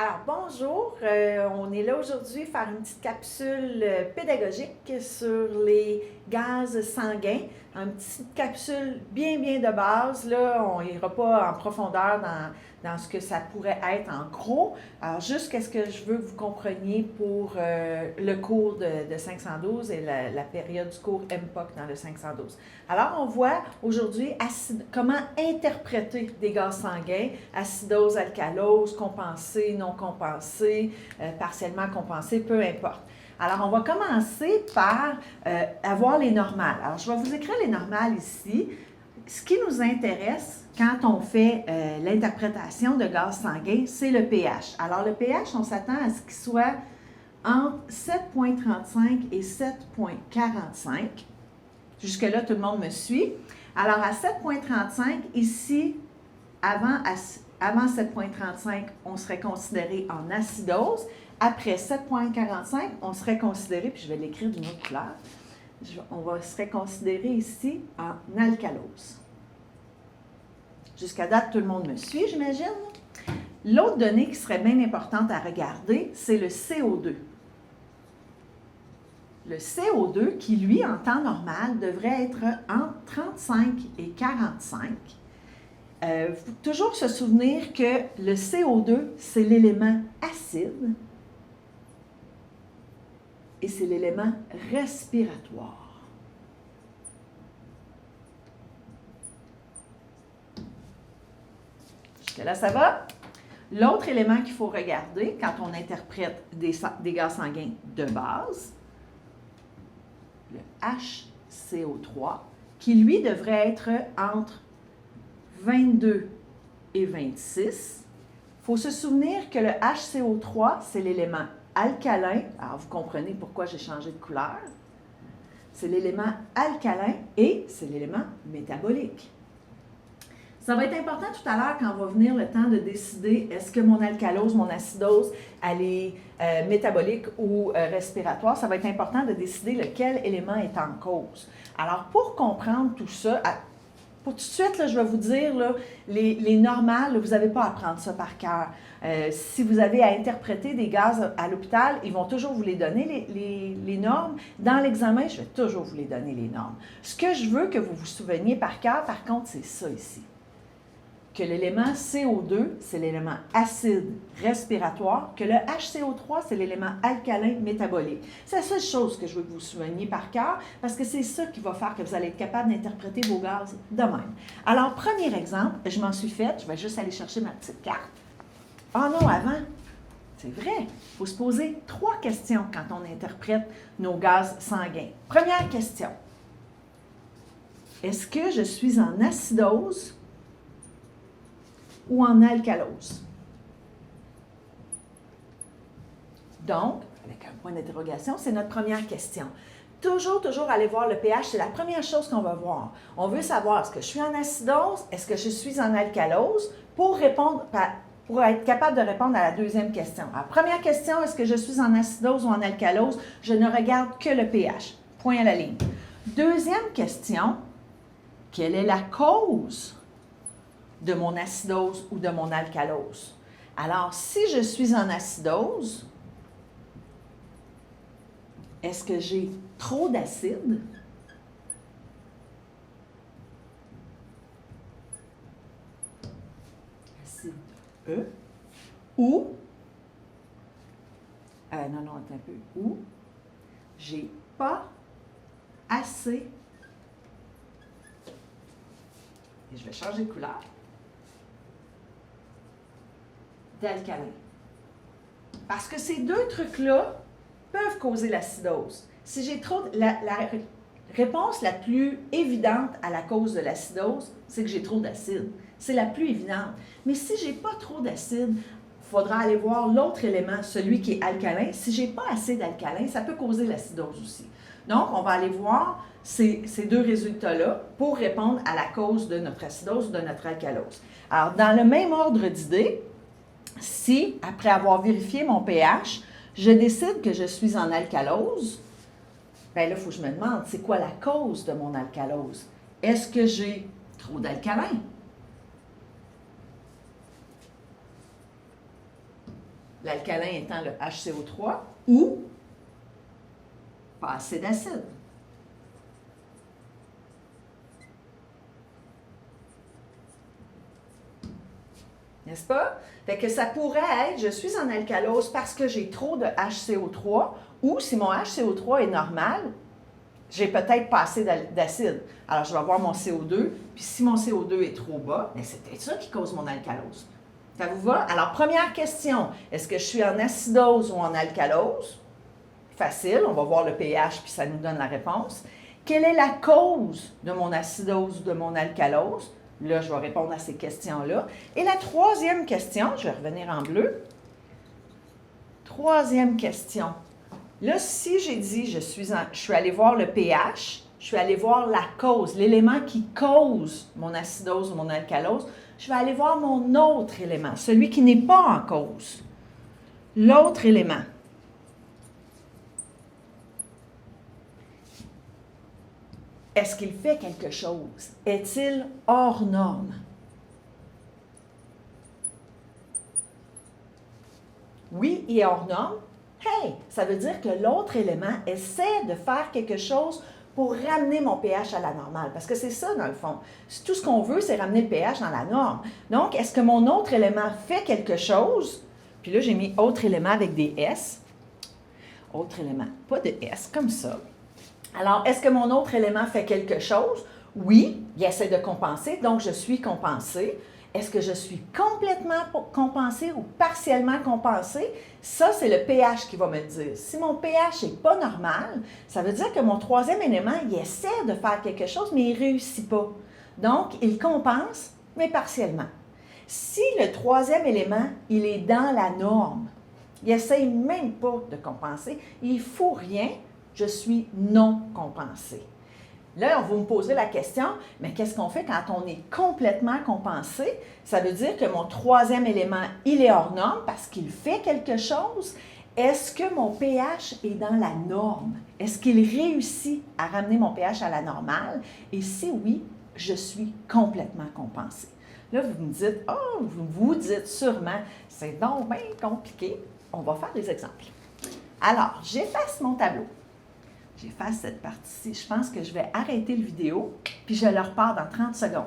Alors, bonjour. On est là aujourd'hui faire une petite capsule pédagogique sur les gaz sanguins. Une petite capsule bien de base. Là, on n'ira pas en profondeur dans ce que ça pourrait être en gros. Alors, juste qu'est-ce que je veux que vous compreniez pour le cours de 512 et la période du cours MPOC dans le 512. Alors, on voit aujourd'hui comment interpréter des gaz sanguins, acidose, alcalose, compensée, non compensée, partiellement compensée, peu importe. Alors, on va commencer par avoir les normales. Alors, je vais vous écrire les normales ici. Ce qui nous intéresse quand on fait l'interprétation de gaz sanguin, c'est le pH. Alors, le pH, on s'attend à ce qu'il soit entre 7,35 et 7,45. Jusque-là, tout le monde me suit. Alors, à 7,35, ici, avant 7,35, on serait considéré en acidose. Après 7,45, on serait considéré, puis je vais l'écrire d'une autre couleur, serait considéré ici en alcalose. Jusqu'à date, tout le monde me suit, j'imagine. L'autre donnée qui serait bien importante à regarder, c'est le CO2. Le CO2, qui lui, en temps normal, devrait être entre 35 et 45. Faut toujours se souvenir que le CO2, c'est l'élément acide et c'est l'élément respiratoire. Jusque-là, ça va? L'autre élément qu'il faut regarder quand on interprète des gaz sanguins de base, le HCO3, qui lui devrait être entre 22 et 26. Il faut se souvenir que le HCO3, c'est l'élément alcalin. Alors, vous comprenez pourquoi j'ai changé de couleur. C'est l'élément alcalin et c'est l'élément métabolique. Ça va être important tout à l'heure quand va venir le temps de décider est-ce que mon alcalose, mon acidose, elle est métabolique ou respiratoire. Ça va être important de décider lequel élément est en cause. Alors, pour comprendre tout ça, pour tout de suite, là, je vais vous dire, là, les normales, vous n'avez pas à apprendre ça par cœur. Si vous avez à interpréter des gaz à l'hôpital, ils vont toujours vous les donner, les normes. Dans l'examen, je vais toujours vous les donner, les normes. Ce que je veux que vous vous souveniez par cœur, par contre, c'est ça ici. Que l'élément CO2, c'est l'élément acide respiratoire, que le HCO3, c'est l'élément alcalin métabolique. C'est la seule chose que je veux que vous souveniez par cœur, parce que c'est ça qui va faire que vous allez être capable d'interpréter vos gaz de même. Alors, premier exemple, je m'en suis faite, je vais juste aller chercher ma petite carte. Ah non, avant, c'est vrai, il faut se poser 3 questions quand on interprète nos gaz sanguins. Première question, est-ce que je suis en acidose ou en alcalose? Donc, avec un point d'interrogation, c'est notre première question. Toujours aller voir le pH, c'est la première chose qu'on va voir. On veut savoir, est-ce que je suis en acidose, est-ce que je suis en alcalose, pour être capable de répondre à la deuxième question. Alors, première question, est-ce que je suis en acidose ou en alcalose? Je ne regarde que le pH. Point à la ligne. Deuxième question, quelle est la cause de mon acidose ou de mon alcalose? Alors, si je suis en acidose, est-ce que j'ai trop d'acide? Acide E. Ou, non, attends un peu. Ou, j'ai pas assez, et je vais changer de couleur, d'alcalin. Parce que ces deux trucs-là peuvent causer l'acidose. Si j'ai trop... La réponse la plus évidente à la cause de l'acidose, c'est que j'ai trop d'acide. C'est la plus évidente. Mais si j'ai pas trop d'acide, il faudra aller voir l'autre élément, celui qui est alcalin. Si j'ai pas assez d'alcalin, ça peut causer l'acidose aussi. Donc, on va aller voir ces deux résultats-là pour répondre à la cause de notre acidose ou de notre alcalose. Alors, dans le même ordre d'idées, si, après avoir vérifié mon pH, je décide que je suis en alcalose, bien là, il faut que je me demande, c'est quoi la cause de mon alcalose? Est-ce que j'ai trop d'alcalin? l'alcalin étant le HCO3, ou pas assez d'acide. N'est-ce pas? Fait que ça pourrait être, je suis en alcalose parce que j'ai trop de HCO3, ou si mon HCO3 est normal, j'ai peut-être pas assez d'acide. Alors, je vais voir mon CO2, puis si mon CO2 est trop bas, bien, c'est peut-être ça qui cause mon alcalose. Ça vous va? Alors, première question, est-ce que je suis en acidose ou en alcalose? Facile, on va voir le pH, puis ça nous donne la réponse. Quelle est la cause de mon acidose ou de mon alcalose? Là, je vais répondre à ces questions-là. Et la troisième question, je vais revenir en bleu. Troisième question. Là, si j'ai dit, je suis allé voir le pH, je suis allé voir la cause, l'élément qui cause mon acidose ou mon alcalose, je vais aller voir mon autre élément, celui qui n'est pas en cause. L'autre élément. Est-ce qu'il fait quelque chose? Est-il hors norme? Oui, il est hors norme. Hey, ça veut dire que l'autre élément essaie de faire quelque chose pour ramener mon pH à la normale. Parce que c'est ça, dans le fond. Tout ce qu'on veut, c'est ramener le pH dans la norme. Donc, est-ce que mon autre élément fait quelque chose? Puis là, j'ai mis autre élément avec des S. Autre élément, pas de S, comme ça. Alors, est-ce que mon autre élément fait quelque chose? Oui, il essaie de compenser, donc je suis compensée. Est-ce que je suis complètement compensée ou partiellement compensée? Ça, c'est le pH qui va me le dire. Si mon pH n'est pas normal, ça veut dire que mon troisième élément, il essaie de faire quelque chose, mais il ne réussit pas. Donc, il compense, mais partiellement. Si le troisième élément, il est dans la norme, il n'essaie même pas de compenser, il ne faut rien, je suis non compensée. Là, vous me poserez la question, mais qu'est-ce qu'on fait quand on est complètement compensé? Ça veut dire que mon troisième élément, il est hors norme parce qu'il fait quelque chose. Est-ce que mon pH est dans la norme? Est-ce qu'il réussit à ramener mon pH à la normale? Et si oui, je suis complètement compensée. Là, vous me dites, oh, vous vous dites sûrement, c'est donc bien compliqué. On va faire des exemples. Alors, j'efface mon tableau. J'efface cette partie-ci. Je pense que je vais arrêter le vidéo, puis je le repars dans 30 secondes.